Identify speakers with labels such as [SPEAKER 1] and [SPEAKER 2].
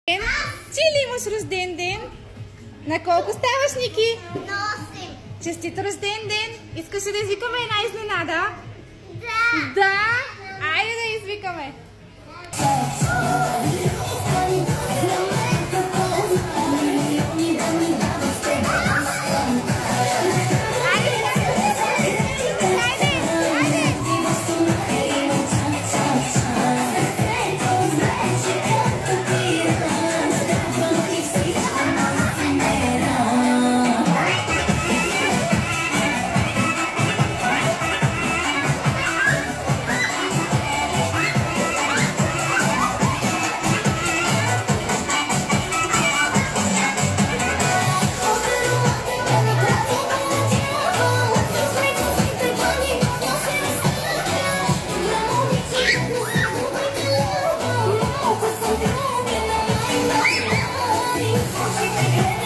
[SPEAKER 1] Чили имаш рожден ден? На колко ставаш, Ники?
[SPEAKER 2] На 8.
[SPEAKER 1] Честит рожден ден! Искаш ли да извикаме една изненада?
[SPEAKER 2] Да!
[SPEAKER 1] Да! Айде да извикаме!
[SPEAKER 2] Thank you.